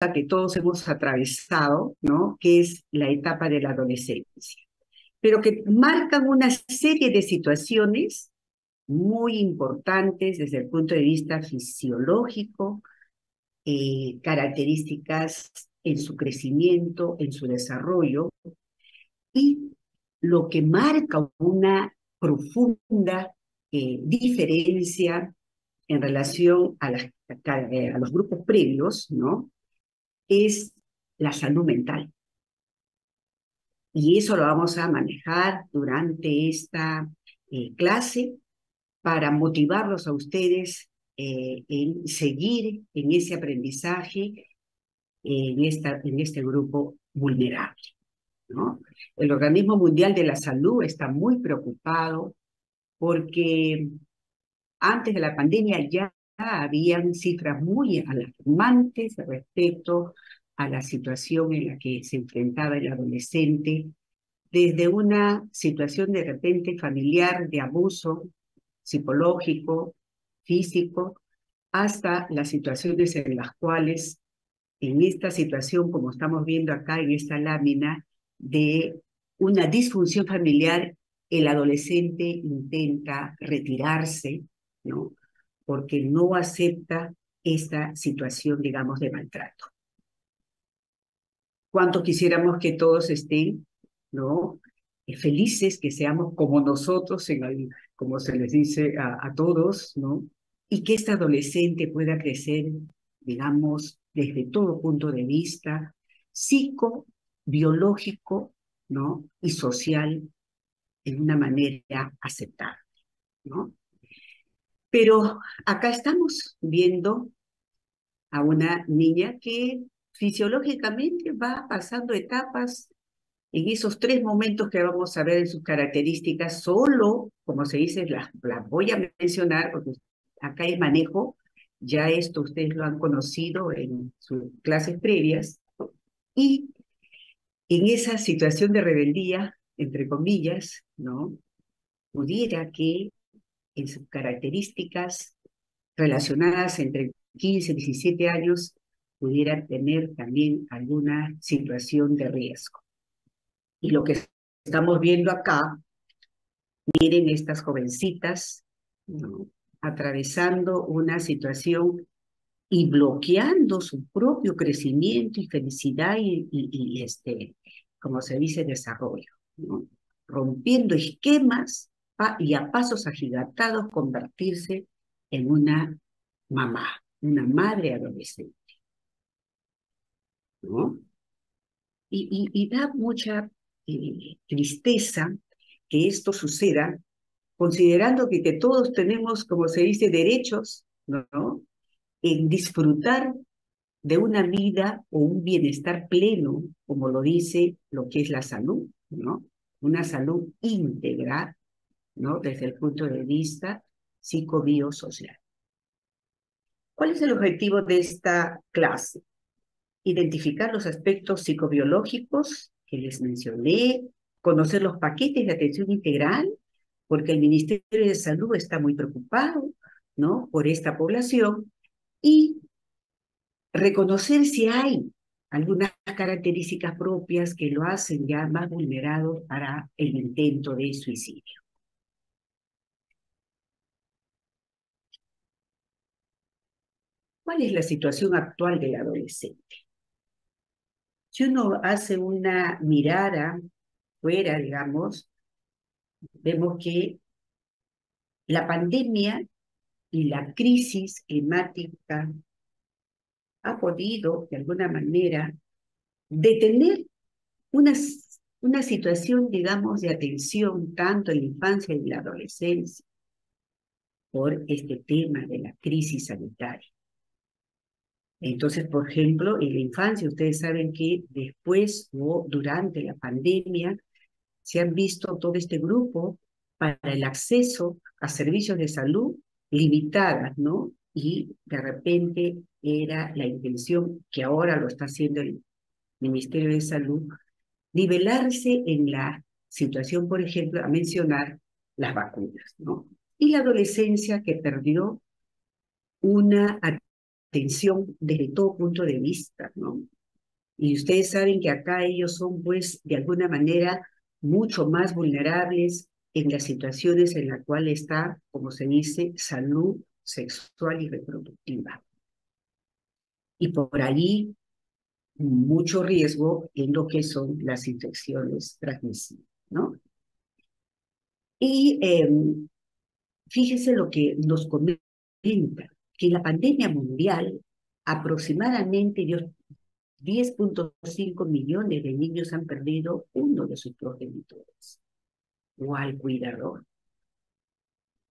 que todos hemos atravesado, ¿no? Que es la etapa de la adolescencia, pero que marcan una serie de situaciones muy importantes desde el punto de vista fisiológico, características en su crecimiento, en su desarrollo, y lo que marca una profunda diferencia en relación a los grupos previos, ¿no? Es la salud mental. Y eso lo vamos a manejar durante esta clase para motivarlos a ustedes en seguir en ese aprendizaje en este grupo vulnerable, ¿no? El Organismo Mundial de la Salud está muy preocupado porque antes de la pandemia ya habían cifras muy alarmantes respecto a la situación en la que se enfrentaba el adolescente, desde una situación de repente familiar de abuso psicológico, físico, hasta las situaciones en las cuales, en esta situación, como estamos viendo acá en esta lámina, de una disfunción familiar, el adolescente intenta retirarse, ¿no? Porque no acepta esta situación, digamos, de maltrato. Cuánto quisiéramos que todos estén, ¿no? Felices, que seamos como nosotros, como se les dice a todos, ¿no? Y que este adolescente pueda crecer, digamos, desde todo punto de vista psico, biológico, ¿no? Y social, en una manera aceptable, ¿no? Pero acá estamos viendo a una niña que fisiológicamente va pasando etapas en esos tres momentos que vamos a ver en sus características. Solo, como se dice, las voy a mencionar porque acá el manejo, ya esto ustedes lo han conocido en sus clases previas, y en esa situación de rebeldía, entre comillas, ¿no? Pudiera que en sus características relacionadas entre 15 y 17 años pudiera tener también alguna situación de riesgo. Y lo que estamos viendo acá, miren estas jovencitas, ¿no? Atravesando una situación y bloqueando su propio crecimiento y felicidad como se dice, desarrollo, ¿no? Rompiendo esquemas y a pasos agigantados convertirse en una madre adolescente, ¿no? Y da mucha tristeza que esto suceda, considerando que todos tenemos, como se dice, derechos, ¿no? En disfrutar de una vida o un bienestar pleno, como lo dice lo que es la salud, ¿no? Una salud íntegra, ¿no? Desde el punto de vista psicobiosocial. ¿Cuál es el objetivo de esta clase? Identificar los aspectos psicobiológicos que les mencioné, conocer los paquetes de atención integral, porque el Ministerio de Salud está muy preocupado, ¿no? Por esta población, y reconocer si hay algunas características propias que lo hacen ya más vulnerado para el intento de suicidio. ¿Cuál es la situación actual del adolescente? Si uno hace una mirada fuera, digamos, vemos que la pandemia y la crisis climática ha podido, de alguna manera, detener una, una situación, digamos, de atención tanto en la infancia y la adolescencia por este tema de la crisis sanitaria. Entonces, por ejemplo, en la infancia, ustedes saben que después o durante la pandemia se han visto todo este grupo para el acceso a servicios de salud limitadas, ¿no? Y de repente era la intención, que ahora lo está haciendo el Ministerio de Salud, nivelarse en la situación, por ejemplo, a mencionar las vacunas, ¿no? Y la adolescencia que perdió una atención desde todo punto de vista, ¿no? Y ustedes saben que acá ellos son, pues, de alguna manera mucho más vulnerables en las situaciones en las cuales está, como se dice, salud sexual y reproductiva. Y por ahí mucho riesgo en lo que son las infecciones transmisibles, ¿no? Y fíjese lo que nos comenta, que la pandemia mundial, aproximadamente 10,5 millones de niños han perdido uno de sus progenitores o al cuidador.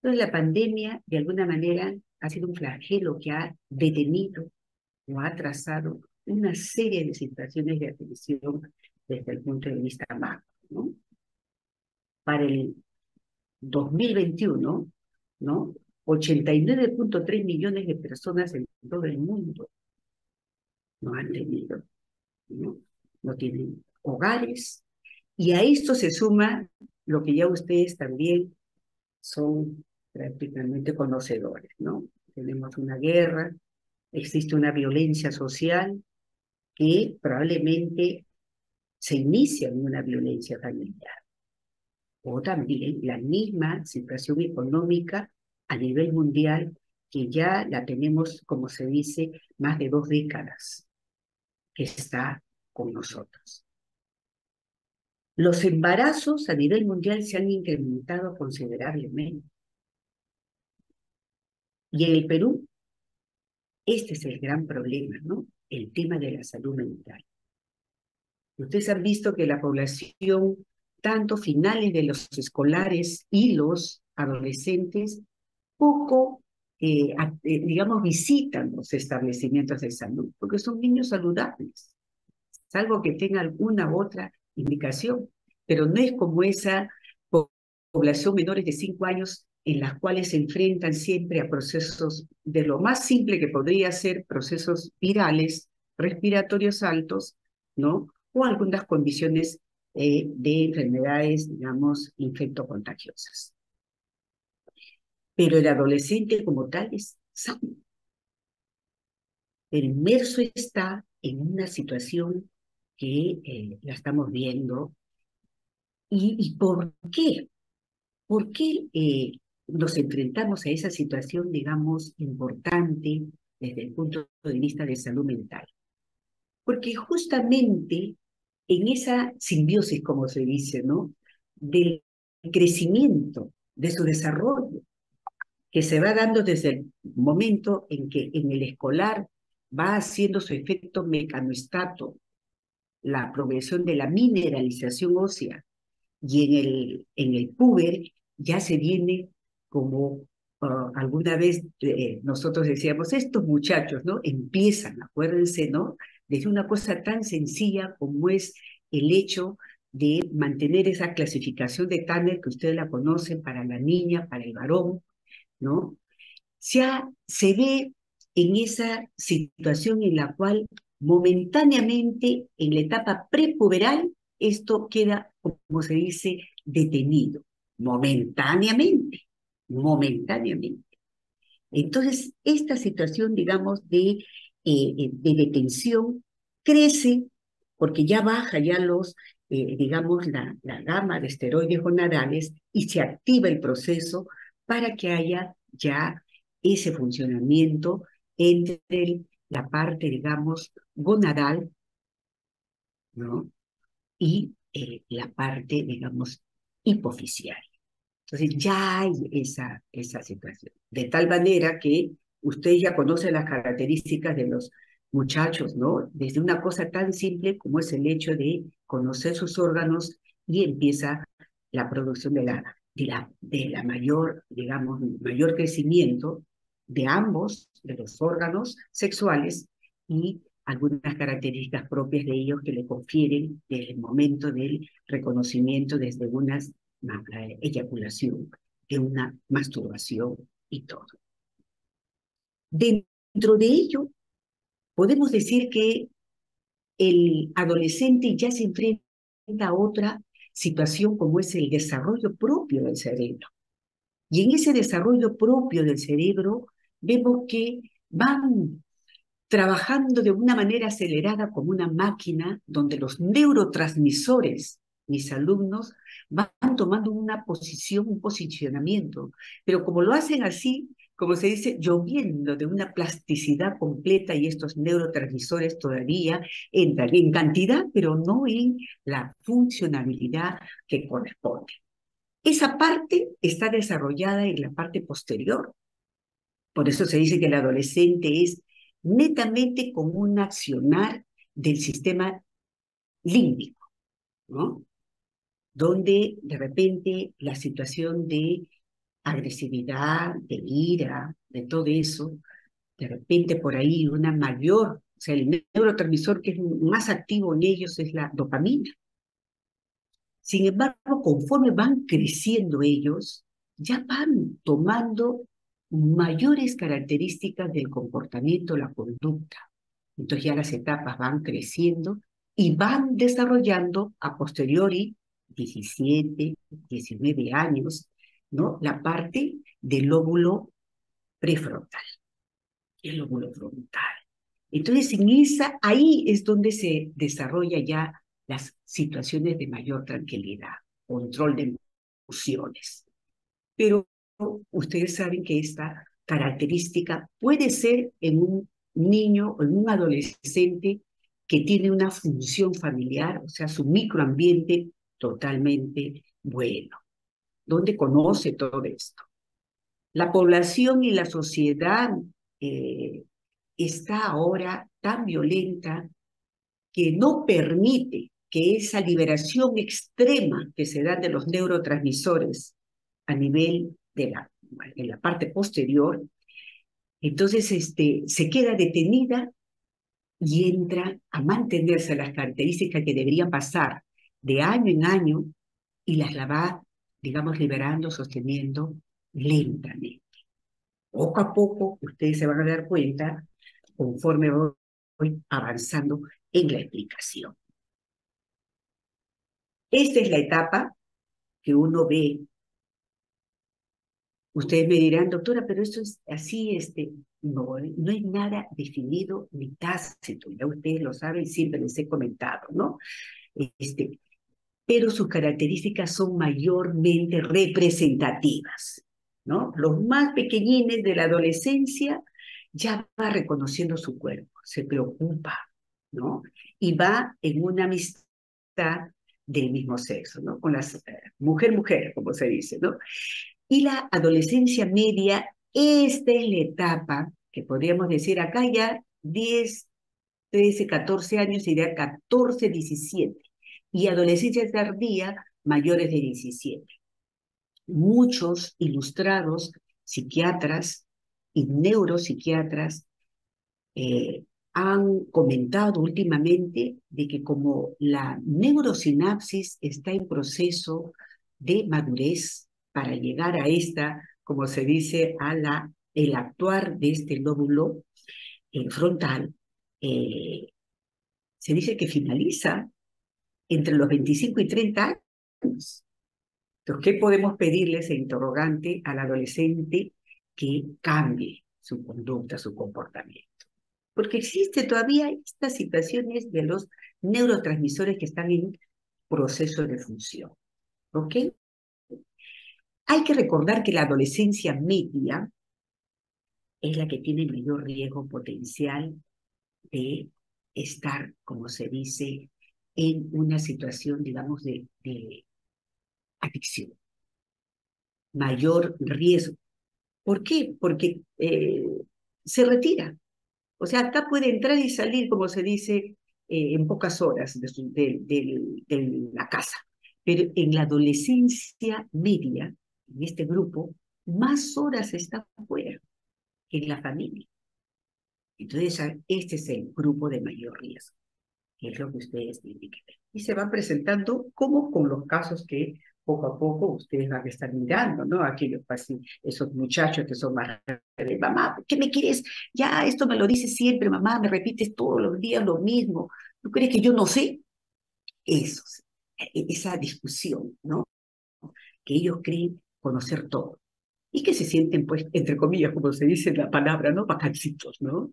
Entonces la pandemia, de alguna manera, ha sido un flagelo que ha detenido o ha atrasado una serie de situaciones de atención desde el punto de vista macro, ¿no? Para el 2021, ¿no? 89,3 millones de personas en todo el mundo no han tenido, ¿no? No tienen hogares. Y a esto se suma lo que ya ustedes también son prácticamente conocedores, ¿no? Tenemos una guerra, existe una violencia social que probablemente se inicia en una violencia familiar. O también la misma situación económica a nivel mundial, que ya la tenemos, como se dice, más de 2 décadas, que está con nosotros. Los embarazos a nivel mundial se han incrementado considerablemente. Y en el Perú, este es el gran problema, ¿no? El tema de la salud mental. Ustedes han visto que la población, tanto finales de los escolares y los adolescentes, poco, digamos, visitan los establecimientos de salud, porque son niños saludables, salvo que tenga alguna otra indicación, pero no es como esa población menores de 5 años en las cuales se enfrentan siempre a procesos de lo más simple que podría ser procesos virales, respiratorios altos, ¿no? O algunas condiciones de enfermedades, digamos, infectocontagiosas. Pero el adolescente como tal es sano, pero inmerso está en una situación que la estamos viendo. ¿Y por qué? ¿Por qué nos enfrentamos a esa situación, digamos, importante desde el punto de vista de salud mental? Porque justamente en esa simbiosis, como se dice, ¿no? Del crecimiento, de su desarrollo, que se va dando desde el momento en que en el escolar va haciendo su efecto mecanoestato, la progresión de la mineralización ósea, y en el puber ya se viene como alguna vez nosotros decíamos, estos muchachos, ¿no? Empiezan, acuérdense, ¿no? Desde una cosa tan sencilla como es el hecho de mantener esa clasificación de Tanner que ustedes la conocen para la niña, para el varón, ¿no? Se ve en esa situación en la cual momentáneamente en la etapa prepuberal esto queda, como se dice, detenido, momentáneamente, momentáneamente. Entonces, esta situación, digamos, de detención crece porque ya baja ya digamos, la gama de esteroides gonadales y se activa el proceso para que haya ya ese funcionamiento entre la parte, digamos, gonadal, ¿no? Y la parte, digamos, hipofisial. Entonces ya hay esa situación. De tal manera que usted ya conoce las características de los muchachos, ¿no? Desde una cosa tan simple como es el hecho de conocer sus órganos y empieza la producción de la mayor, digamos, mayor crecimiento de ambos, de los órganos sexuales y algunas características propias de ellos que le confieren desde el momento del reconocimiento desde unas eyaculación, de una masturbación y todo. Dentro de ello, podemos decir que el adolescente ya se enfrenta a otra situación como es el desarrollo propio del cerebro. Y en ese desarrollo propio del cerebro vemos que van trabajando de una manera acelerada como una máquina donde los neurotransmisores, mis alumnos, van tomando una posición, un posicionamiento, pero como lo hacen así, como se dice, lloviendo de una plasticidad completa y estos neurotransmisores todavía entran en cantidad, pero no en la funcionalidad que corresponde. Esa parte está desarrollada en la parte posterior. Por eso se dice que el adolescente es netamente como un accionar del sistema límbico, ¿no? Donde de repente la situación de agresividad, de ira, de todo eso, de repente por ahí una mayor, o sea, el neurotransmisor que es más activo en ellos es la dopamina. Sin embargo, conforme van creciendo ellos, ya van tomando mayores características del comportamiento, la conducta. Entonces ya las etapas van creciendo y van desarrollando a posteriori, 17, 19 años, ¿no? La parte del lóbulo prefrontal, el lóbulo frontal. Entonces, ahí es donde se desarrolla ya las situaciones de mayor tranquilidad, control de emociones. Pero ustedes saben que esta característica puede ser en un niño o en un adolescente que tiene una función familiar, o sea, su microambiente totalmente bueno, donde conoce todo esto. La población y la sociedad eh, está ahora tan violenta que no permite que esa liberación extrema que se da de los neurotransmisores a nivel en la parte posterior, entonces se queda detenida y entra a mantenerse las características que deberían pasar de año en año y la va, digamos, liberando, sosteniendo lentamente. Poco a poco, ustedes se van a dar cuenta conforme voy avanzando en la explicación. Esta es la etapa que uno ve. Ustedes me dirán, doctora, pero esto es así, no, no es nada definido ni tácito, ya ustedes lo saben, siempre les he comentado, ¿no? Este, pero sus características son mayormente representativas, ¿no? Los más pequeñines de la adolescencia ya va reconociendo su cuerpo, se preocupa, ¿no? Y va en una amistad del mismo sexo, ¿no? Con las mujer-mujer, como se dice, ¿no? Y la adolescencia media, esta es la etapa que podríamos decir acá ya 10, 13, 14 años, iría 14, 17. Y adolescencia tardía, mayores de 17. Muchos ilustrados psiquiatras y neuropsiquiatras han comentado últimamente de que como la neurosinapsis está en proceso de madurez para llegar a esta, como se dice, el actuar de este lóbulo frontal, eh, se dice que finaliza entre los 25 y 30 años. Entonces, ¿qué podemos pedirle ese interrogante al adolescente que cambie su conducta, su comportamiento? Porque existe todavía estas situaciones de los neurotransmisores que están en proceso de función. ¿Ok? Hay que recordar que la adolescencia media es la que tiene mayor riesgo potencial de estar, como se dice, en una situación, digamos, de adicción. Mayor riesgo. ¿Por qué? Porque se retira. O sea, acá puede entrar y salir, como se dice, en pocas horas de la casa. Pero en la adolescencia media, en este grupo, más horas está fuera que en la familia. Entonces, este es el grupo de mayor riesgo, que es lo que ustedes tienen que ver. Y se van presentando como con los casos que poco a poco ustedes van a estar mirando, ¿no? Aquellos, esos muchachos que son más de mamá, ¿qué me quieres? Ya, esto me lo dices siempre, mamá, me repites todos los días lo mismo. ¿Tú crees que yo no sé? Eso, esa discusión, ¿no? Que ellos creen conocer todo. Y que se sienten, pues, entre comillas, como se dice en la palabra, ¿no? Bacancitos, ¿no?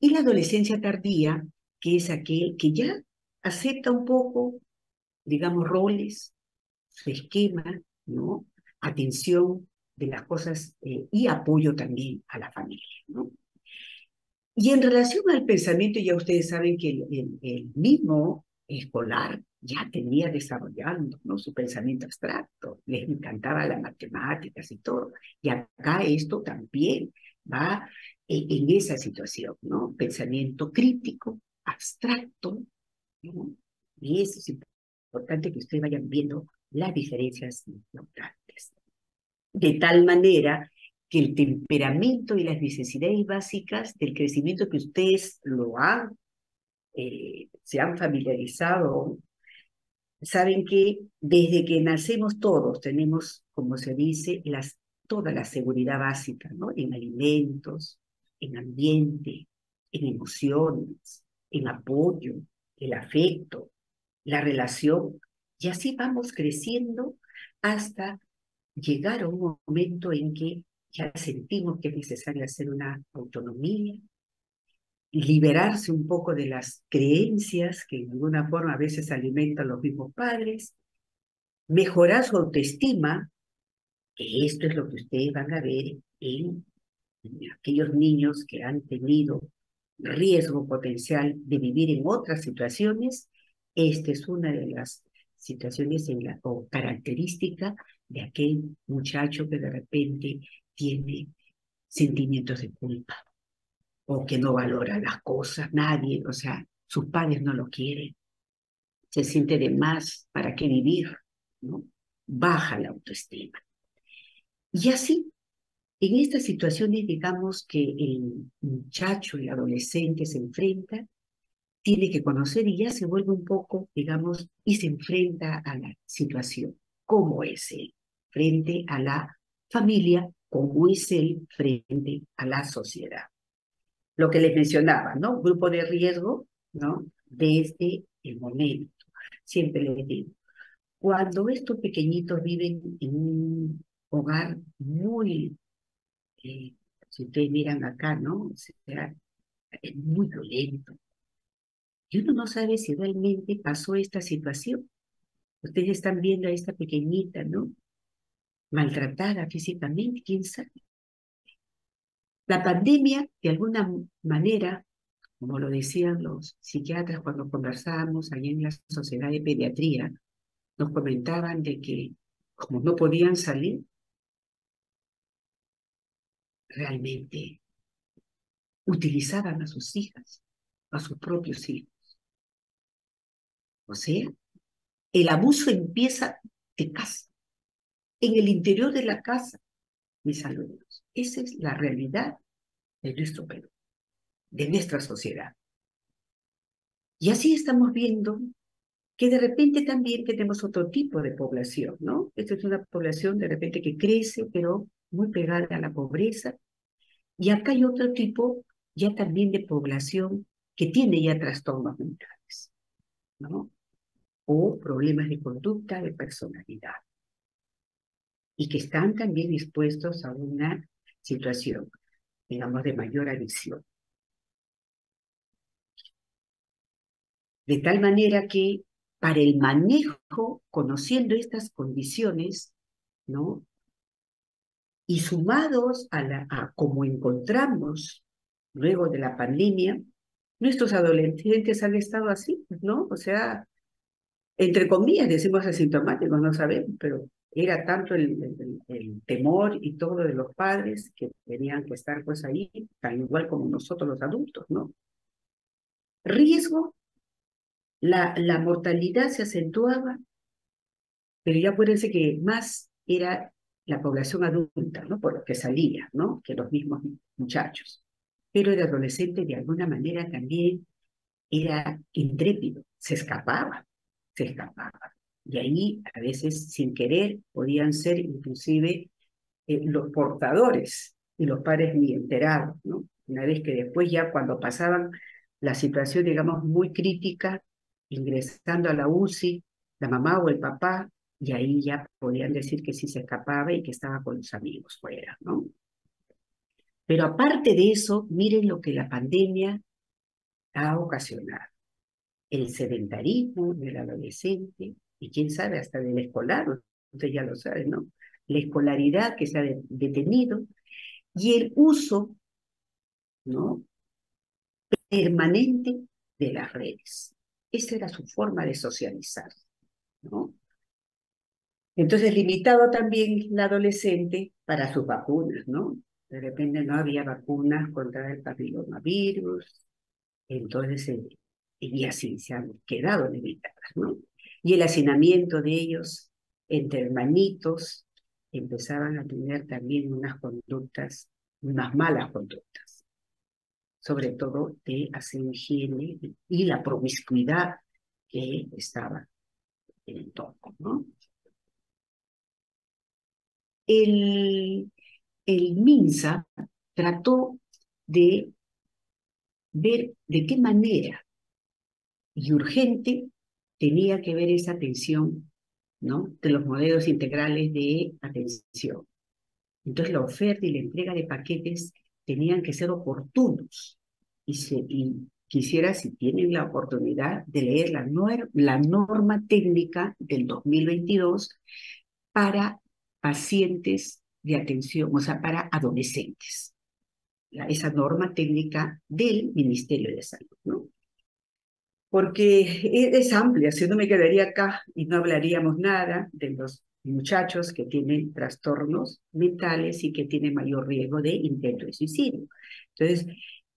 Y la adolescencia tardía, que es aquel que ya acepta un poco, digamos, roles, su esquema, ¿no? Atención de las cosas y apoyo también a la familia, ¿no? Y en relación al pensamiento, ya ustedes saben que el mismo escolar ya tenía desarrollando, ¿no? Su pensamiento abstracto, les encantaba las matemáticas y todo. Y acá esto también va en esa situación, ¿no? Pensamiento crítico, abstracto, ¿no? Y eso es importante que ustedes vayan viendo las diferencias importantes. De tal manera que el temperamento y las necesidades básicas del crecimiento que ustedes se han familiarizado, saben que desde que nacemos todos tenemos, como se dice, toda la seguridad básica, ¿no? En alimentos, en ambiente, en emociones, en apoyo, el afecto, la relación, y así vamos creciendo hasta llegar a un momento en que ya sentimos que es necesario hacer una autonomía, liberarse un poco de las creencias que de alguna forma a veces alimentan los mismos padres, mejorar su autoestima, que esto es lo que ustedes van a ver en aquellos niños que han tenido riesgo potencial de vivir en otras situaciones. Esta es una de las situaciones o característica de aquel muchacho que de repente tiene sentimientos de culpa o que no valora las cosas, nadie, o sea, sus padres no lo quieren, se siente de más, ¿para qué vivir? ¿No? Baja la autoestima. Y así, en estas situaciones, digamos que el muchacho, el adolescente se enfrenta, tiene que conocer y ya se vuelve un poco, digamos, y se enfrenta a la situación. ¿Cómo es él frente a la familia? ¿Cómo es él frente a la sociedad? Lo que les mencionaba, ¿no? Grupo de riesgo, ¿no? Desde el momento. Siempre les digo, cuando estos pequeñitos viven en un hogar muy, si ustedes miran acá, ¿no? O sea, es muy violento. Y uno no sabe si realmente pasó esta situación. Ustedes están viendo a esta pequeñita, ¿no? Maltratada físicamente, quién sabe. La pandemia, de alguna manera, como lo decían los psiquiatras cuando conversábamos allá en la Sociedad de Pediatría, nos comentaban de que como no podían salir, realmente utilizaban a sus hijas, a sus propios hijos. O sea, el abuso empieza de casa, en el interior de la casa, mis alumnos. Esa es la realidad de nuestro Perú, de nuestra sociedad. Y así estamos viendo que de repente también tenemos otro tipo de población, ¿no? Esta es una población de repente que crece, pero muy pegada a la pobreza. Y acá hay otro tipo ya también de población que tiene ya trastornos mentales, ¿no? O problemas de conducta, de personalidad. Y que están también dispuestos a una situación, digamos, de mayor adicción. De tal manera que para el manejo, conociendo estas condiciones, ¿no? Y sumados a cómo encontramos luego de la pandemia, nuestros adolescentes han estado así, ¿no? O sea, entre comillas decimos asintomáticos, no sabemos, pero era tanto el temor y todo de los padres que tenían que estar pues ahí, tan igual como nosotros los adultos, ¿no? Riesgo, la mortalidad se acentuaba, pero ya acuérdense que más era la población adulta, ¿no? Por lo que salía, ¿no? Que los mismos muchachos. Pero el adolescente de alguna manera también era intrépido, se escapaba. Y ahí, a veces, sin querer, podían ser inclusive los portadores y los padres ni enterados, ¿no? Una vez que después ya cuando pasaban la situación, digamos, muy crítica, ingresando a la UCI, la mamá o el papá, y ahí ya podían decir que sí se escapaba y que estaba con los amigos fuera, ¿no? Pero aparte de eso, miren lo que la pandemia ha ocasionado el sedentarismo del adolescente y quién sabe hasta del escolar, usted ya lo sabe, ¿no? La escolaridad que se ha detenido y el uso, ¿no?, permanente de las redes. Esa era su forma de socializar, ¿no? Entonces, limitado también la adolescente para sus vacunas, ¿no? De repente no había vacunas contra el papillomavirus, entonces, y así se han quedado limitadas, ¿no? Y el hacinamiento de ellos entre hermanitos empezaban a tener también unas conductas, unas malas conductas, sobre todo de hacer higiene y la promiscuidad que estaba en el tono, ¿no? El, el MINSA trató de ver de qué manera y urgente tenía que ver esa atención, ¿no?, de los modelos integrales de atención. Entonces la oferta y la entrega de paquetes tenían que ser oportunos. Y quisiera, si tienen la oportunidad, de leer la norma técnica del 2022 para pacientes de atención, o sea, para adolescentes. Esa norma técnica del Ministerio de Salud, ¿no? Porque es amplia, si no me quedaría acá y no hablaríamos nada de los muchachos que tienen trastornos mentales y que tienen mayor riesgo de intento de suicidio. Entonces,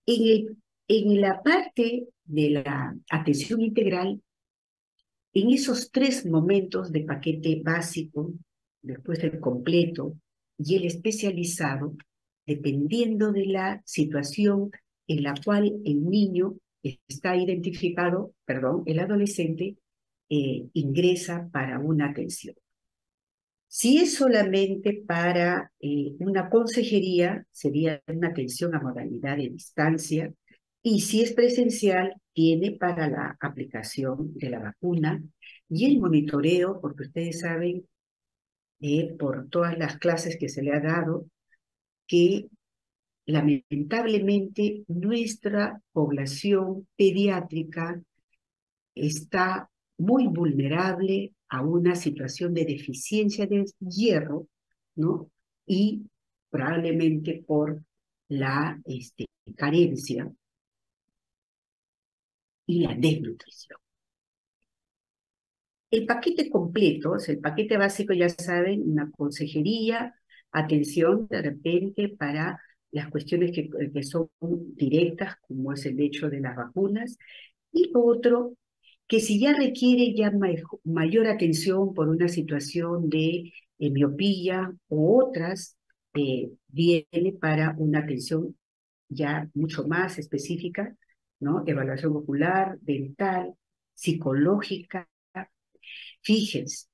en la parte de la atención integral, en esos tres momentos de paquete básico, después del completo y el especializado, dependiendo de la situación en la cual el niño está identificado, perdón, el adolescente ingresa para una atención. Si es solamente para una consejería, sería una atención a modalidad de distancia, y si es presencial, tiene para la aplicación de la vacuna y el monitoreo, porque ustedes saben, por todas las clases que se le ha dado, que lamentablemente nuestra población pediátrica está muy vulnerable a una situación de deficiencia de hierro, ¿no? Y probablemente por la carencia y la desnutrición. El paquete completo, o sea, el paquete básico, ya saben, una consejería, atención de repente para las cuestiones que son directas, como es el hecho de las vacunas, y otro, que si ya requiere ya mayor atención por una situación de miopía u otras, viene para una atención ya mucho más específica, ¿no? Evaluación ocular, dental, psicológica. Fíjense,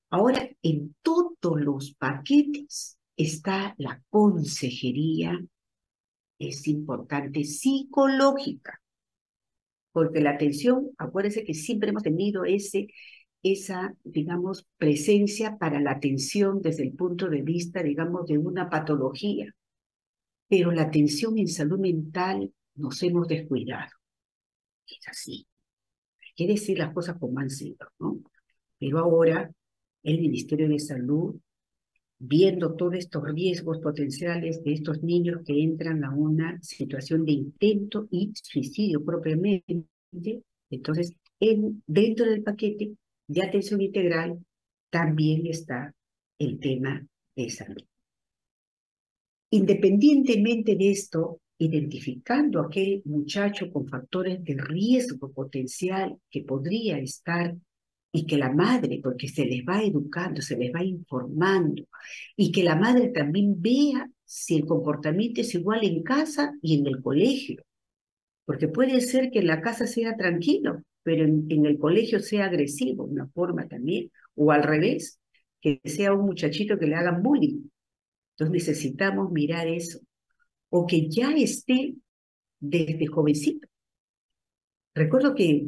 ahora en todos los paquetes está la consejería, es importante, psicológica, porque la atención, acuérdense que siempre hemos tenido esa, digamos, presencia para la atención desde el punto de vista, digamos, de una patología, pero la atención en salud mental nos hemos descuidado. Es así. Hay que decir las cosas como han sido, ¿no? Pero ahora el Ministerio de Salud, viendo todos estos riesgos potenciales de estos niños que entran a una situación de intento y suicidio propiamente, entonces dentro del paquete de atención integral también está el tema de salud. Independientemente de esto, identificando a aquel muchacho con factores de riesgo potencial que podría estar y que la madre, porque se les va educando, se les va informando, y que la madre también vea si el comportamiento es igual en casa y en el colegio, porque puede ser que en la casa sea tranquilo, pero en el colegio sea agresivo, una forma también, o al revés, que sea un muchachito que le hagan bullying. Entonces necesitamos mirar eso, o que ya esté desde jovencito. Recuerdo que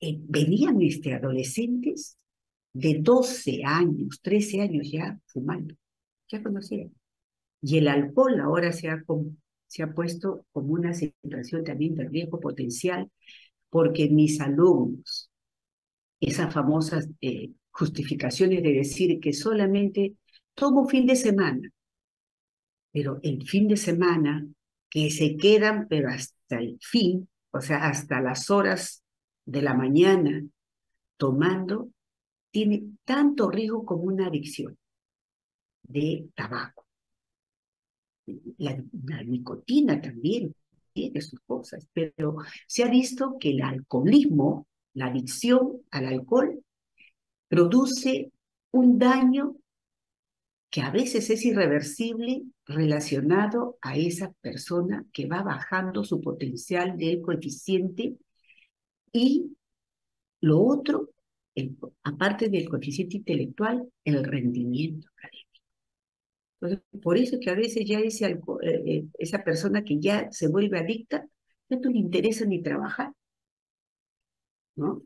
venían adolescentes de 12 años, 13 años ya fumando, ya conocían. Y el alcohol ahora se ha puesto como una situación también de riesgo potencial, porque mis alumnos, esas famosas justificaciones de decir que solamente tomo fin de semana, pero el fin de semana que se quedan, pero hasta el fin, o sea, hasta las horas de la mañana tomando, tiene tanto riesgo como una adicción de tabaco. La nicotina también tiene sus cosas, pero se ha visto que el alcoholismo, la adicción al alcohol, produce un daño que a veces es irreversible relacionado a esa persona que va bajando su potencial del coeficiente y lo otro, aparte del coeficiente intelectual, el rendimiento académico. Entonces, por eso es que a veces ya esa persona que ya se vuelve adicta, no le interesa ni trabajar, ¿no?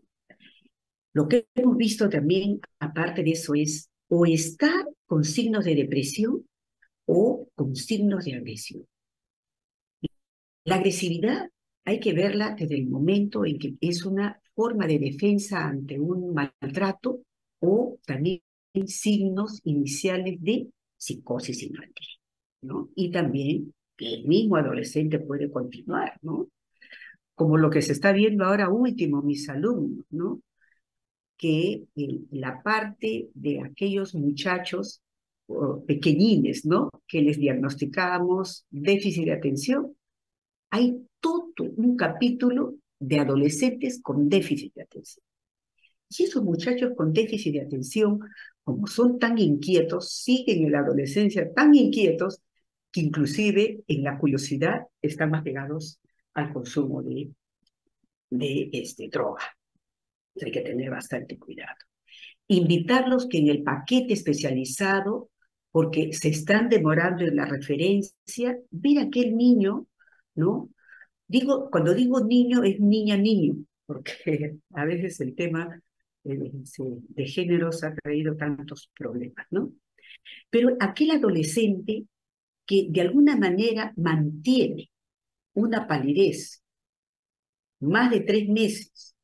Lo que hemos visto también, aparte de eso, es o estar con signos de depresión o con signos de agresión. La agresividad hay que verla desde el momento en que es una forma de defensa ante un maltrato o también signos iniciales de psicosis infantil, ¿no? Y también que el mismo adolescente puede continuar, ¿no? Como lo que se está viendo ahora último, mis alumnos, ¿no? Que la parte de aquellos muchachos pequeñines, ¿no? Que les diagnosticábamos déficit de atención, hay todo un capítulo de adolescentes con déficit de atención. Y esos muchachos con déficit de atención, como son tan inquietos, siguen en la adolescencia tan inquietos que inclusive en la curiosidad están más pegados al consumo de droga. Hay que tener bastante cuidado. Invitarlos que en el paquete especializado, porque se están demorando en la referencia, ver a aquel niño, ¿no? Cuando digo niño, es niña, niño, porque a veces el tema de géneros ha traído tantos problemas, ¿no? Pero aquel adolescente que de alguna manera mantiene una palidez más de 3 meses,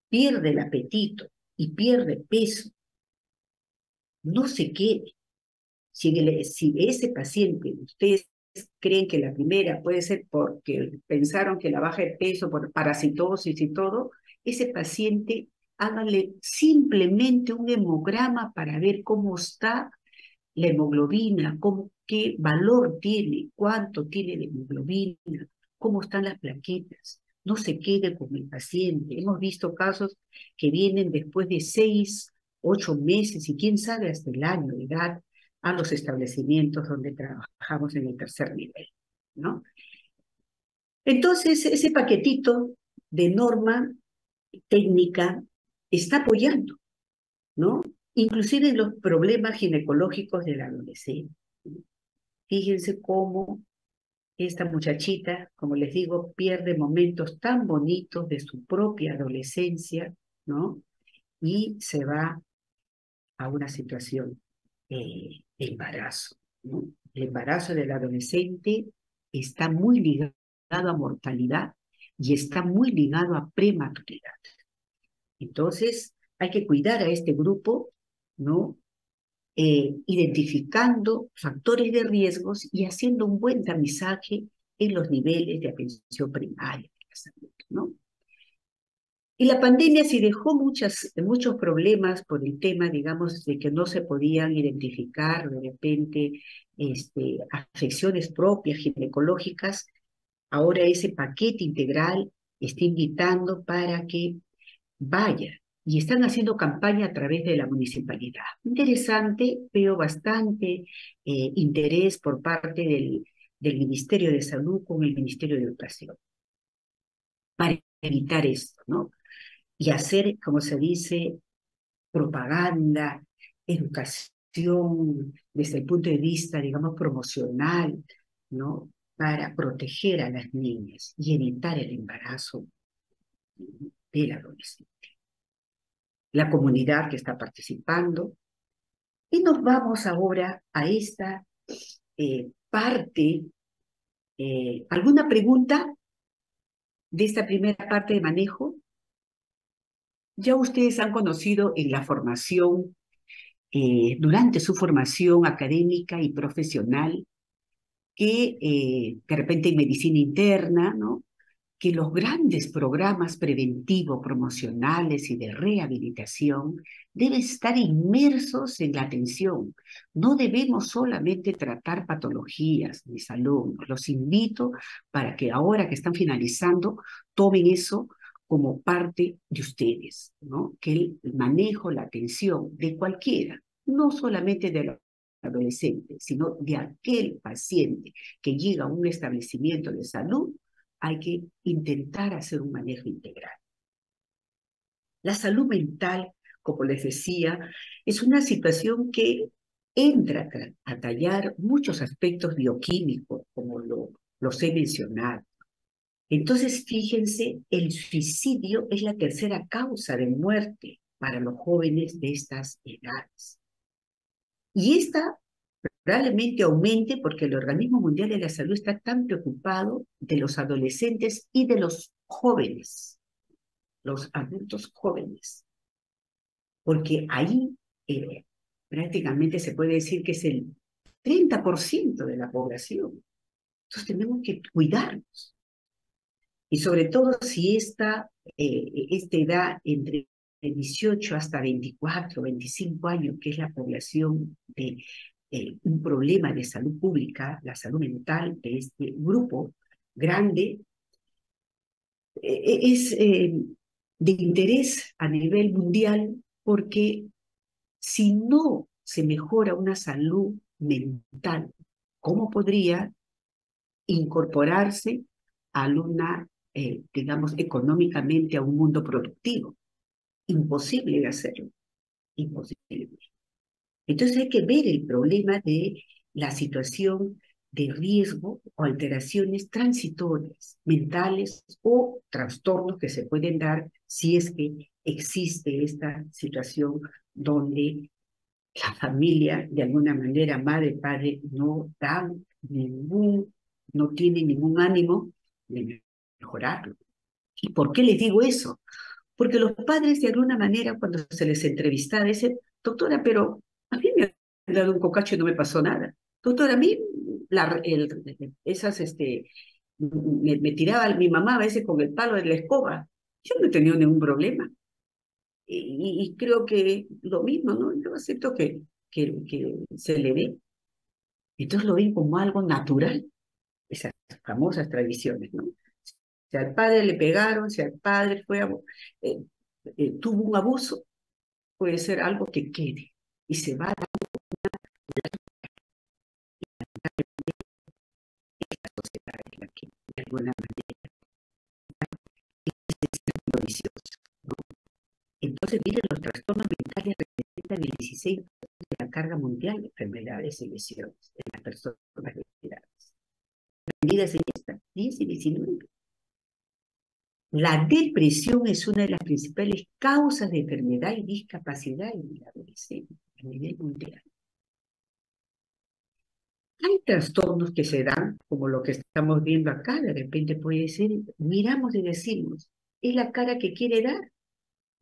pierde el apetito y pierde peso, no se quede. Si ese paciente, ustedes creen que la primera puede ser porque pensaron que la baja de peso por parasitosis y todo, ese paciente háganle simplemente un hemograma para ver cómo está la hemoglobina, qué valor tiene, cuánto tiene de hemoglobina, cómo están las plaquetas. No se quede con el paciente. Hemos visto casos que vienen después de 6, 8 meses y quién sabe hasta el año de edad a los establecimientos donde trabajamos en el tercer nivel, ¿no? Entonces, ese paquetito de norma técnica está apoyando, ¿no? Inclusive en los problemas ginecológicos del adolescente. Fíjense cómo esta muchachita, como les digo, pierde momentos tan bonitos de su propia adolescencia, ¿no? Y se va a una situación de embarazo, ¿no? El embarazo del adolescente está muy ligado a mortalidad y está muy ligado a prematuridad. Entonces, hay que cuidar a este grupo, ¿no? Identificando factores de riesgos y haciendo un buen tamizaje en los niveles de atención primaria de la salud, ¿no? Y la pandemia sí dejó muchos problemas por el tema, digamos, de que no se podían identificar de repente afecciones propias ginecológicas. Ahora ese paquete integral está invitando para que vaya. Y están haciendo campaña a través de la municipalidad. Interesante, veo bastante interés por parte del Ministerio de Salud con el Ministerio de Educación para evitar esto, ¿no? Y hacer, como se dice, propaganda, educación desde el punto de vista, digamos, promocional, ¿no? Para proteger a las niñas y evitar el embarazo del adolescente. La comunidad que está participando. Y nos vamos ahora a esta parte ¿Alguna pregunta de esta primera parte de manejo? Ya ustedes han conocido en la formación, durante su formación académica y profesional, que de repente en medicina interna, ¿no? Que los grandes programas preventivos, promocionales y de rehabilitación deben estar inmersos en la atención. No debemos solamente tratar patologías de mis alumnos. Los invito para que ahora que están finalizando, tomen eso como parte de ustedes, ¿no? Que el manejo, la atención de cualquiera, no solamente de los adolescentes, sino de aquel paciente que llega a un establecimiento de salud, hay que intentar hacer un manejo integral. La salud mental, como les decía, es una situación que entra a tallar muchos aspectos bioquímicos, como los he mencionado. Entonces, fíjense, el suicidio es la tercera causa de muerte para los jóvenes de estas edades. Y esta probablemente aumente porque el Organismo Mundial de la Salud está tan preocupado de los adolescentes y de los jóvenes, los adultos jóvenes, porque ahí prácticamente se puede decir que es el 30% de la población. Entonces tenemos que cuidarnos. Y sobre todo si esta edad entre 18 hasta 24, 25 años, que es la población de un problema de salud pública, la salud mental de este grupo grande, es de interés a nivel mundial porque si no se mejora una salud mental, ¿cómo podría incorporarse a una, digamos, económicamente a un mundo productivo? Imposible de hacerlo, imposible. Entonces hay que ver el problema de la situación de riesgo o alteraciones transitorias, mentales o trastornos que se pueden dar si es que existe esta situación donde la familia, de alguna manera, madre, padre, no tiene ningún ánimo de mejorarlo. ¿Y por qué les digo eso? Porque los padres, de alguna manera, cuando se les entrevistaba, dicen, doctora, pero a mí me han dado un cocacho y no me pasó nada. Doctora, a mí me tiraba mi mamá a veces con el palo de la escoba. Yo no he tenido ningún problema. Y creo que lo mismo, ¿no? Yo acepto que se le dé. Entonces lo ven como algo natural, esas famosas tradiciones, ¿no? Si al padre le pegaron, si al padre eh, tuvo un abuso, puede ser algo que quede y se va a dar la sociedad en la que de alguna manera es vicioso, ¿no? Entonces, miren, los trastornos mentales representan el 16% de la carga mundial de enfermedades y lesiones en las personas de edades. Medidas en esta, 10 y 19. La depresión es una de las principales causas de enfermedad y discapacidad en el adolescente a nivel mundial. Hay trastornos que se dan, como lo que estamos viendo acá, de repente puede ser, miramos y decimos, es la cara que quiere dar,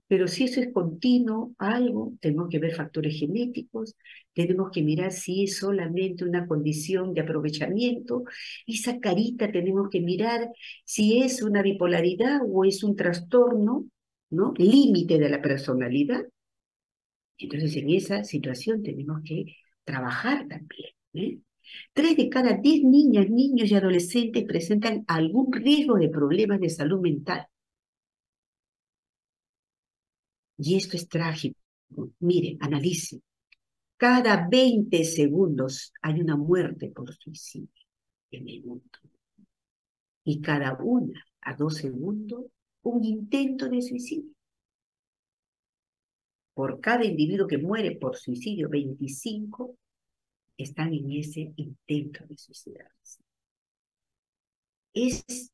pero si eso es continuo, algo, tenemos que ver factores genéticos, tenemos que mirar si es solamente una condición de aprovechamiento, esa carita tenemos que mirar si es una bipolaridad o es un trastorno, ¿no? Límite de la personalidad. Entonces, en esa situación tenemos que trabajar también, ¿eh? 3 de cada 10 niñas, niños y adolescentes presentan algún riesgo de problemas de salud mental. Y esto es trágico. Miren, analicen. Cada 20 segundos hay una muerte por suicidio en el mundo. Y cada 1 a 2 segundos, un intento de suicidio. Por cada individuo que muere por suicidio, 25 están en ese intento de suicidarse. Es,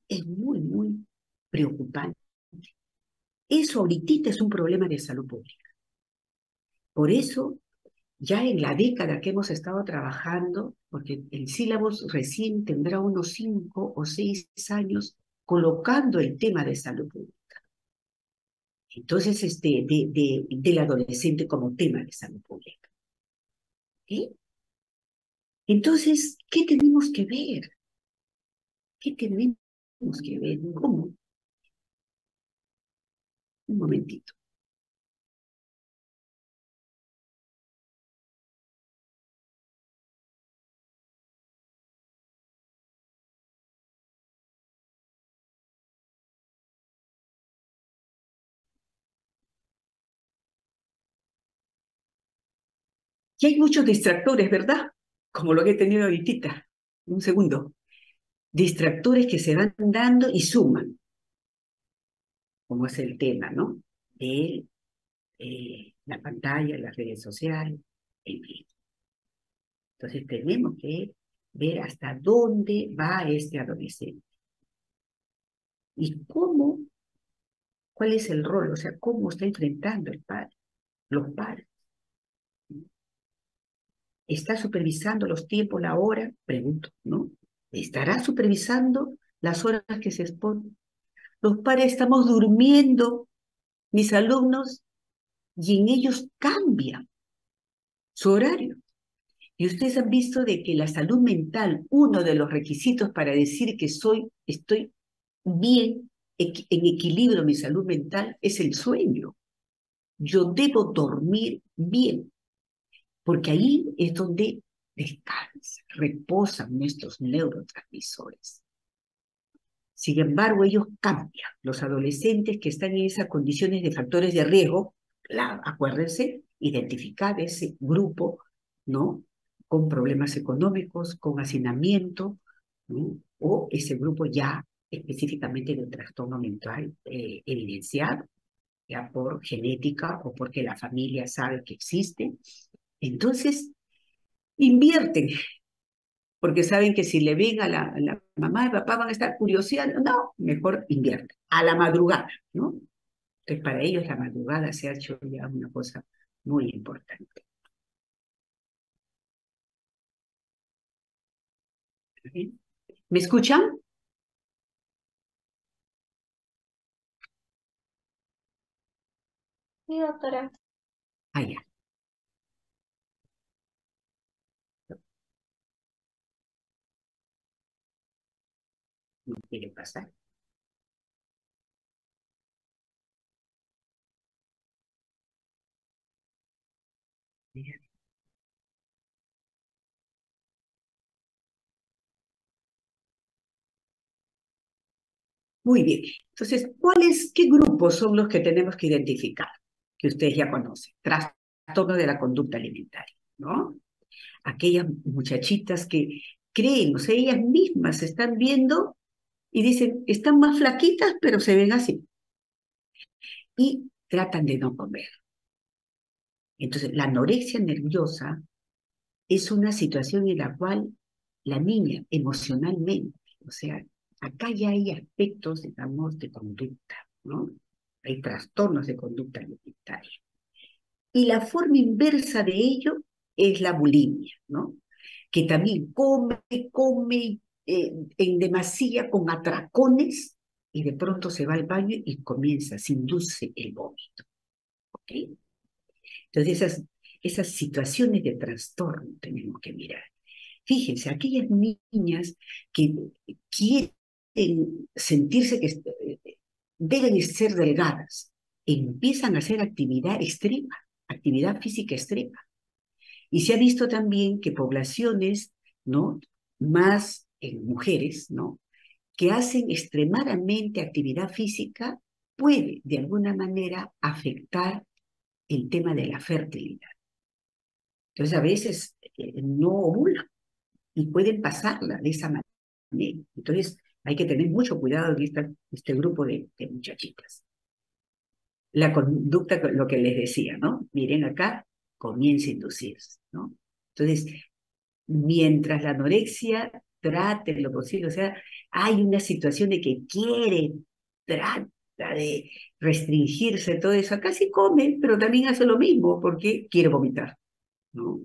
es muy, muy preocupante. Eso ahorita es un problema de salud pública. Por eso ya en la década que hemos estado trabajando, porque el sílabus recién tendrá unos 5 o 6 años colocando el tema de salud pública. Entonces, del adolescente como tema de salud pública. ¿Sí? Entonces, ¿qué tenemos que ver? ¿Qué tenemos que ver? ¿Cómo? Un momentito. Y hay muchos distractores, ¿verdad? Como lo que he tenido ahorita. Un segundo. Distractores que se van dando y suman, como es el tema, ¿no? De la pantalla, las redes sociales, en fin. Entonces tenemos que ver hasta dónde va este adolescente y cómo, cuál es el rol, o sea, cómo está enfrentando el padre, los padres. ¿Está supervisando los tiempos, la hora? Pregunto, ¿no? ¿Estará supervisando las horas que se exponen? Los padres estamos durmiendo, mis alumnos, y en ellos cambia su horario. Y ustedes han visto de que la salud mental, uno de los requisitos para decir que estoy bien, en equilibrio mi salud mental, es el sueño. Yo debo dormir bien, porque ahí es donde descansan, reposan nuestros neurotransmisores. Sin embargo, ellos cambian. Los adolescentes que están en esas condiciones de factores de riesgo, acuérdense, identificar ese grupo, ¿no? Con problemas económicos, con hacinamiento, ¿no? O ese grupo ya específicamente de trastorno mental evidenciado, ya por genética o porque la familia sabe que existe. Entonces, invierten porque saben que si le ven a la mamá y papá van a estar curioseando, no, mejor invierte, a la madrugada, ¿no? Entonces para ellos la madrugada se ha hecho ya una cosa muy importante. ¿Sí? ¿Me escuchan? Sí, doctora. Ah, ya, no quiere pasar. Muy bien. Entonces, qué grupos son los que tenemos que identificar? Que ustedes ya conocen. Trastorno de la conducta alimentaria, ¿no? Aquellas muchachitas que creen, o sea, ellas mismas se están viendo y dicen, están más flaquitas, pero se ven así. Y tratan de no comer. Entonces, la anorexia nerviosa es una situación en la cual la niña emocionalmente, o sea, acá ya hay aspectos, digamos, de conducta, ¿no? Hay trastornos de conducta alimentaria. Y la forma inversa de ello es la bulimia, ¿no? Que también come en demasía con atracones y de pronto se va al baño y comienza, se induce el vómito, ¿ok? Entonces, esas situaciones de trastorno tenemos que mirar. Fíjense, aquellas niñas que quieren sentirse que deben ser delgadas, empiezan a hacer actividad extrema, actividad física extrema. Y se ha visto también que poblaciones, ¿no? Más en mujeres, ¿no? Que hacen extremadamente actividad física, puede de alguna manera afectar el tema de la fertilidad. Entonces, a veces no ovulan y pueden pasarla de esa manera. Entonces, hay que tener mucho cuidado en este grupo de muchachitas. La conducta, lo que les decía, ¿no? Miren acá, comienza a inducirse, ¿no? Entonces, mientras la anorexia trate lo posible, o sea, hay una situación de que quiere, trata de restringirse todo eso. Acá sí come, pero también hace lo mismo porque quiere vomitar. ¿no?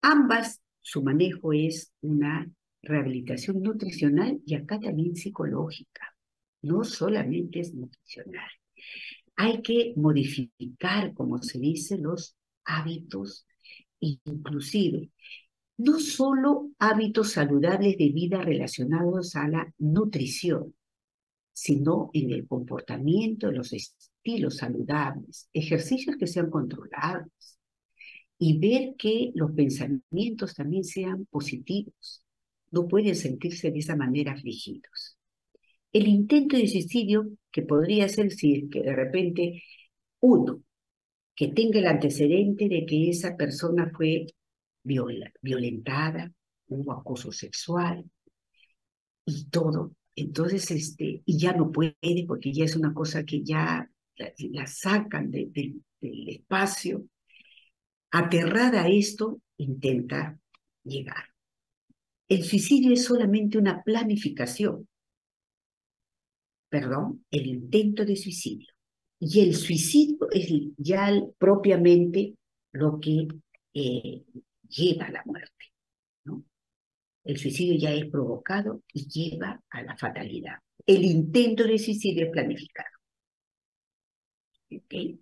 Ambas, su manejo es una rehabilitación nutricional y acá también psicológica. No solamente es nutricional. Hay que modificar, como se dice, los hábitos, inclusive no solo hábitos saludables de vida relacionados a la nutrición, sino en el comportamiento, los estilos saludables, ejercicios que sean controlados y ver que los pensamientos también sean positivos. No pueden sentirse de esa manera afligidos. El intento de suicidio, que podría ser si es que de repente uno, que tenga el antecedente de que esa persona fue violentada, hubo acoso sexual y todo. Entonces, y ya no puede porque ya es una cosa que ya la sacan del espacio. Aterrada a esto, intenta llegar. El suicidio es solamente una planificación, perdón, el intento de suicidio. Y el suicidio es ya propiamente lo que eh, lleva a la muerte, ¿no? El suicidio ya es provocado y lleva a la fatalidad. El intento de suicidio es planificado. ¿Okay?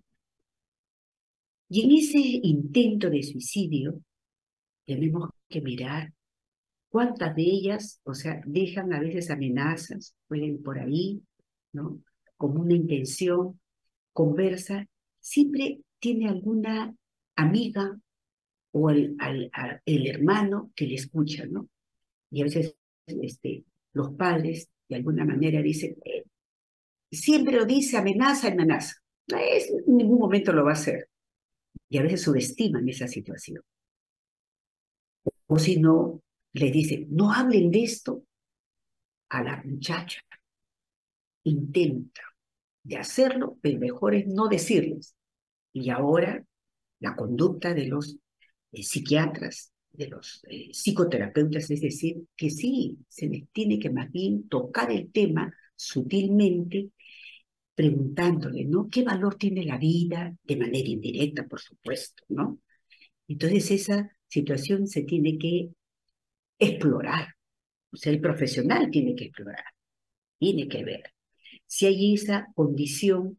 Y en ese intento de suicidio tenemos que mirar cuántas de ellas, o sea, dejan a veces amenazas, pueden por ahí, ¿no? Con una intención, conversa, siempre tiene alguna amiga o el hermano que le escucha, ¿no? Y a veces los padres de alguna manera dicen, siempre lo dice, amenaza, amenaza. No es, en ningún momento lo va a hacer. Y a veces subestiman esa situación. O si no, le dicen, no hablen de esto a la muchacha. Intenta de hacerlo, pero mejor es no decirles. Y ahora la conducta de los psiquiatras, de los psicoterapeutas, es decir, que sí, se les tiene que más bien tocar el tema sutilmente, preguntándole, ¿no? ¿Qué valor tiene la vida? De manera indirecta, por supuesto, ¿no? Entonces esa situación se tiene que explorar, o sea, el profesional tiene que explorar, tiene que ver si hay esa condición.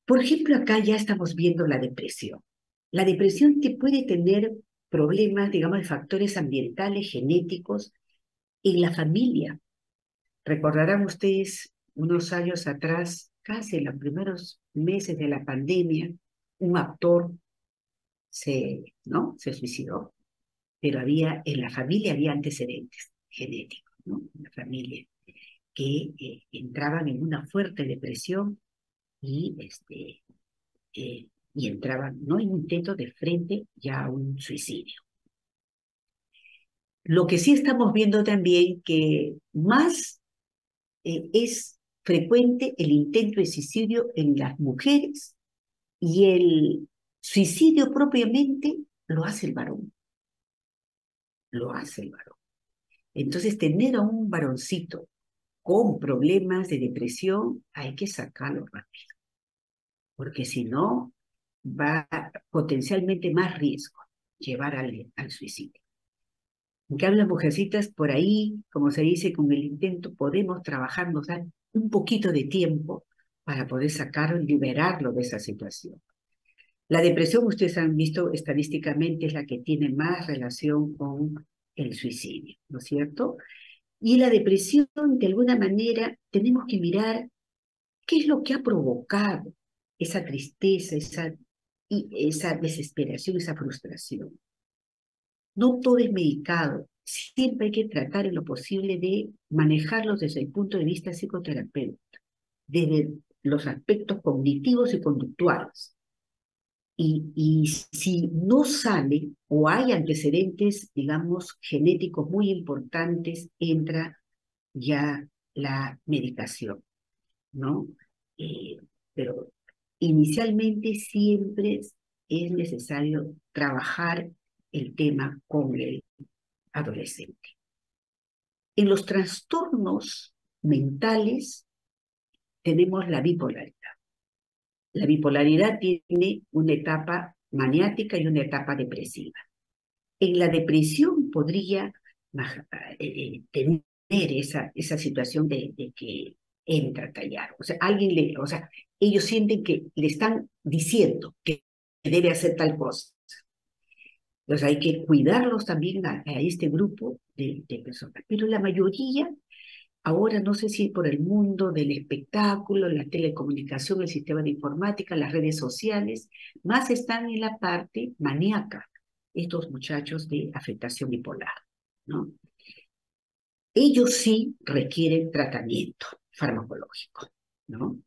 Por ejemplo, acá ya estamos viendo la depresión. La depresión que puede tener problemas, digamos, de factores ambientales, genéticos, en la familia. Recordarán ustedes unos años atrás, casi en los primeros meses de la pandemia, un actor se suicidó, pero en la familia había antecedentes genéticos, ¿no? En la familia, que entraban en una fuerte depresión y, y entraban, no en un intento de frente ya a un suicidio. Lo que sí estamos viendo también que más es frecuente el intento de suicidio en las mujeres y el suicidio propiamente lo hace el varón, lo hace el varón. Entonces, tener a un varoncito con problemas de depresión hay que sacarlo rápido, porque si no, va potencialmente más riesgo llevar al suicidio. En cambio, las mujercitas por ahí, como se dice, con el intento podemos trabajar, nos dan un poquito de tiempo para poder sacarlo y liberarlo de esa situación. La depresión, ustedes han visto estadísticamente, es la que tiene más relación con el suicidio, ¿no es cierto? Y la depresión, de alguna manera, tenemos que mirar qué es lo que ha provocado esa tristeza, esa desesperación, esa frustración. No todo es medicado. Siempre hay que tratar en lo posible de manejarlos desde el punto de vista psicoterapéutico, desde los aspectos cognitivos y conductuales. Y si no sale o hay antecedentes, digamos, genéticos muy importantes, entra ya la medicación, ¿no? Eh, pero inicialmente siempre es necesario trabajar el tema con el adolescente. En los trastornos mentales tenemos la bipolaridad. La bipolaridad tiene una etapa maniática y una etapa depresiva. En la depresión podría tener esa situación de que entra a tallar. O sea, o sea, ellos sienten que le están diciendo que debe hacer tal cosa. Entonces hay que cuidarlos también a este grupo de personas. Pero la mayoría, ahora no sé si por el mundo del espectáculo, la telecomunicación, el sistema de informática, las redes sociales, más están en la parte maníaca, estos muchachos de afectación bipolar, ¿no? Ellos sí requieren tratamiento farmacológico, ¿no?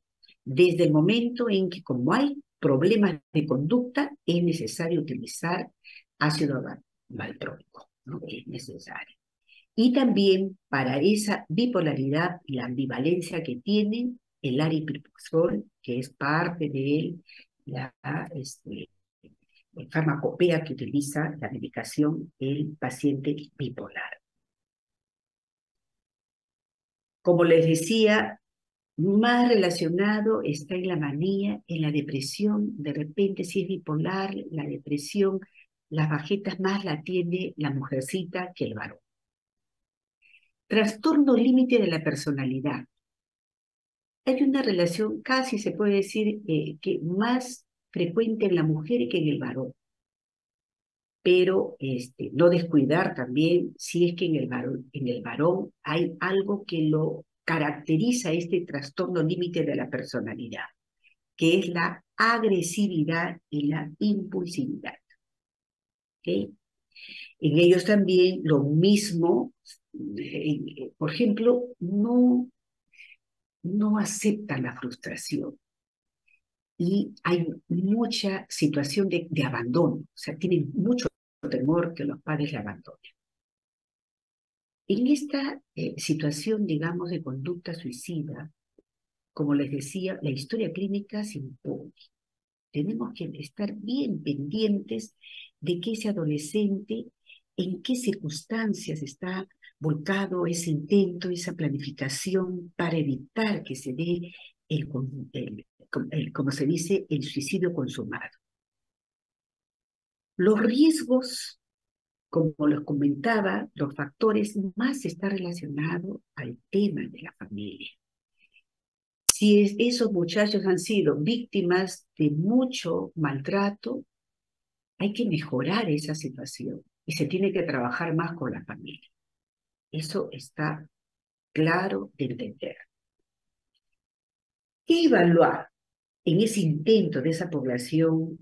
Desde el momento en que, como hay problemas de conducta, es necesario utilizar ácido valproico, ¿no? Es necesario. Y también para esa bipolaridad y la ambivalencia que tienen, el aripiprazol, que es parte de la farmacopea que utiliza la medicación el paciente bipolar. Como les decía, más relacionado está en la manía, en la depresión. De repente, si es bipolar, la depresión, las bajetas más la tiene la mujercita que el varón. Trastorno límite de la personalidad. Hay una relación, casi se puede decir, que más frecuente en la mujer que en el varón. Pero no descuidar también si es que en el varón hay algo que lo caracteriza este trastorno límite de la personalidad, que es la agresividad y la impulsividad. ¿Okay? En ellos también lo mismo, por ejemplo, no aceptan la frustración y hay mucha situación de abandono, o sea, tienen mucho temor que los padres le abandonen. En esta situación, digamos, de conducta suicida, como les decía, la historia clínica se impone. Tenemos que estar bien pendientes de que ese adolescente, en qué circunstancias está volcado ese intento, esa planificación para evitar que se dé como se dice, el suicidio consumado. Los riesgos, como los comentaba, los factores más está relacionado al tema de la familia. Si esos muchachos han sido víctimas de mucho maltrato, hay que mejorar esa situación y se tiene que trabajar más con la familia. Eso está claro de entender. ¿Qué evaluar en ese intento de esa población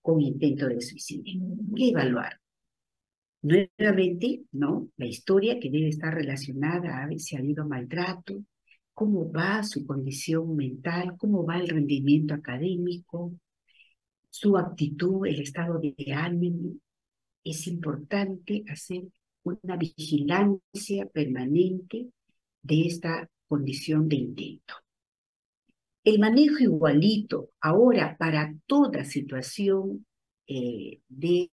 con intento de suicidio? ¿Qué evaluar? Nuevamente, ¿no? La historia que debe estar relacionada a ver si ha habido maltrato, cómo va su condición mental, cómo va el rendimiento académico, su actitud, el estado de ánimo. Es importante hacer una vigilancia permanente de esta condición de intento. El manejo igualito ahora para toda situación de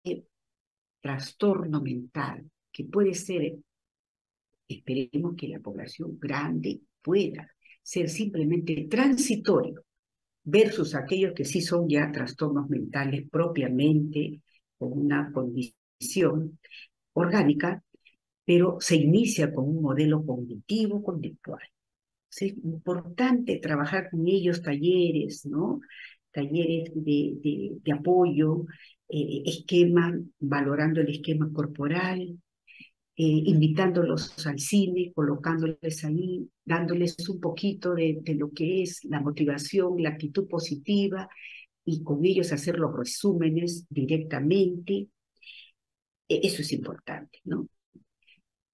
trastorno mental, que puede ser, esperemos que la población grande pueda ser simplemente transitorio, versus aquellos que sí son ya trastornos mentales propiamente, con una condición orgánica, pero se inicia con un modelo cognitivo-conductual. Es importante trabajar con ellos talleres, ¿no? Talleres de apoyo, esquema, valorando el esquema corporal, invitándolos al cine, colocándoles ahí, dándoles un poquito de lo que es la motivación, la actitud positiva, y con ellos hacer los resúmenes directamente. Eso es importante, ¿no?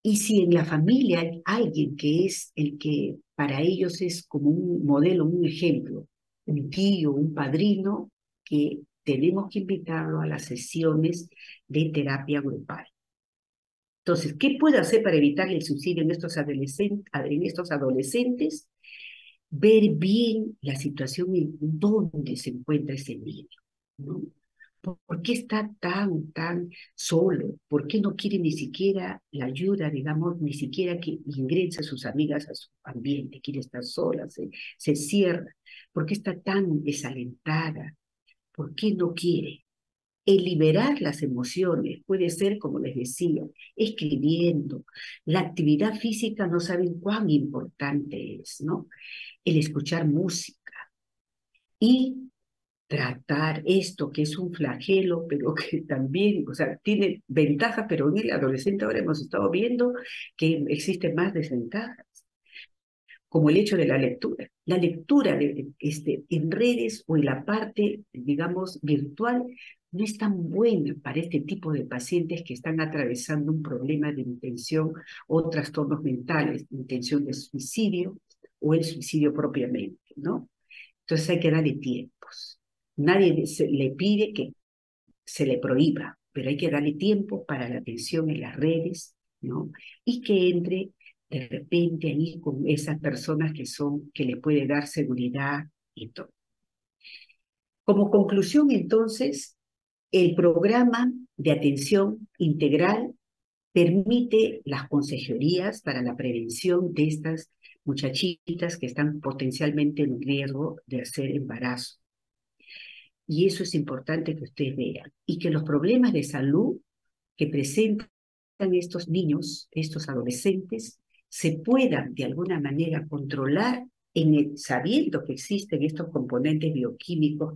Y si en la familia hay alguien que es el que para ellos es como un modelo, un ejemplo, un tío, un padrino, que tenemos que invitarlo a las sesiones de terapia grupal. Entonces, ¿qué puedo hacer para evitar el suicidio en estos adolescentes? Ver bien la situación en donde se encuentra ese niño, ¿no? ¿Por qué está tan solo? ¿Por qué no quiere ni siquiera la ayuda, digamos, ni siquiera que ingrese a sus amigas a su ambiente? Quiere estar sola, se cierra. ¿Por qué está tan desalentada? ¿Por qué no quiere? El liberar las emociones puede ser, como les decía, escribiendo. La actividad física no saben cuán importante es, ¿no? El escuchar música y tratar esto que es un flagelo, pero que también, o sea, tiene ventajas, pero en el adolescente ahora hemos estado viendo que existen más desventajas, como el hecho de la lectura. La lectura en redes o en la parte, digamos, virtual no es tan buena para este tipo de pacientes que están atravesando un problema de intención o trastornos mentales, intención de suicidio o el suicidio propiamente, ¿no? Entonces hay que darle tiempos. Nadie le pide que se le prohíba, pero hay que darle tiempo para la atención en las redes, ¿no? Y que entre de repente ahí con esas personas que le puede dar seguridad y todo. Como conclusión, entonces, el programa de atención integral permite las consejerías para la prevención de estas muchachitas que están potencialmente en riesgo de hacer embarazo. Y eso es importante que ustedes vean. Y que los problemas de salud que presentan estos niños, estos adolescentes, se puedan de alguna manera controlar sabiendo que existen estos componentes bioquímicos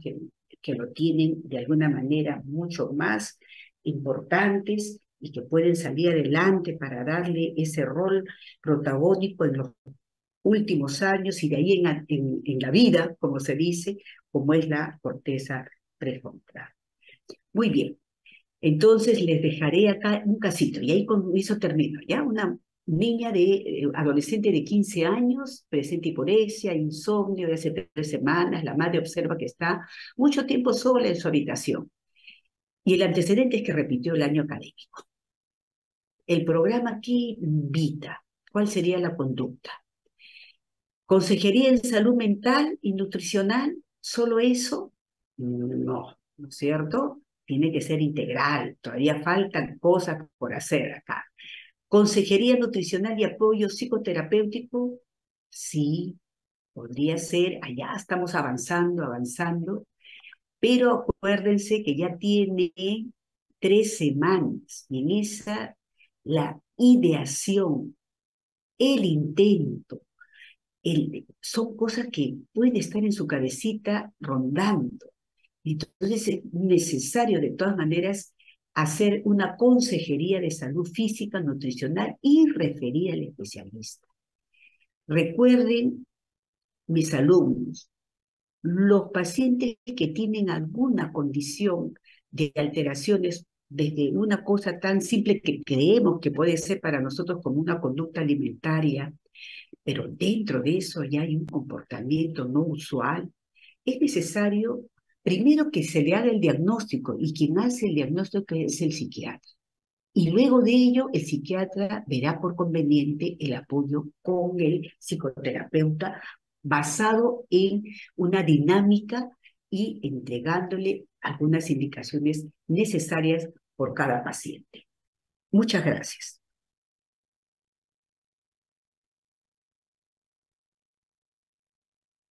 que lo tienen de alguna manera mucho más importantes y que pueden salir adelante para darle ese rol protagónico en los últimos años y de ahí en la vida, como se dice, como es la corteza prefrontal. Muy bien, entonces les dejaré acá un casito y ahí con eso termino, ¿ya? Una niña adolescente de 15 años, presenta hiporexia, insomnio de hace 3 semanas, la madre observa que está mucho tiempo sola en su habitación y el antecedente es que repitió el año académico. El programa aquí invita, ¿cuál sería la conducta? ¿Consejería en salud mental y nutricional? ¿Solo eso? No, ¿no es cierto? Tiene que ser integral, todavía faltan cosas por hacer acá. ¿Consejería nutricional y apoyo psicoterapéutico? Sí, podría ser, allá estamos avanzando, pero acuérdense que ya tiene 3 semanas y en esa la ideación, el intento, son cosas que pueden estar en su cabecita rondando. Entonces es necesario de todas maneras hacer una consejería de salud física, nutricional y referir al especialista. Recuerden, mis alumnos, los pacientes que tienen alguna condición de alteraciones, desde una cosa tan simple que creemos que puede ser para nosotros como una conducta alimentaria, pero dentro de eso ya hay un comportamiento no usual, es necesario primero que se le haga el diagnóstico y quien hace el diagnóstico es el psiquiatra. Y luego de ello, el psiquiatra verá por conveniente el apoyo con el psicoterapeuta basado en una dinámica y entregándole algunas indicaciones necesarias por cada paciente. Muchas gracias.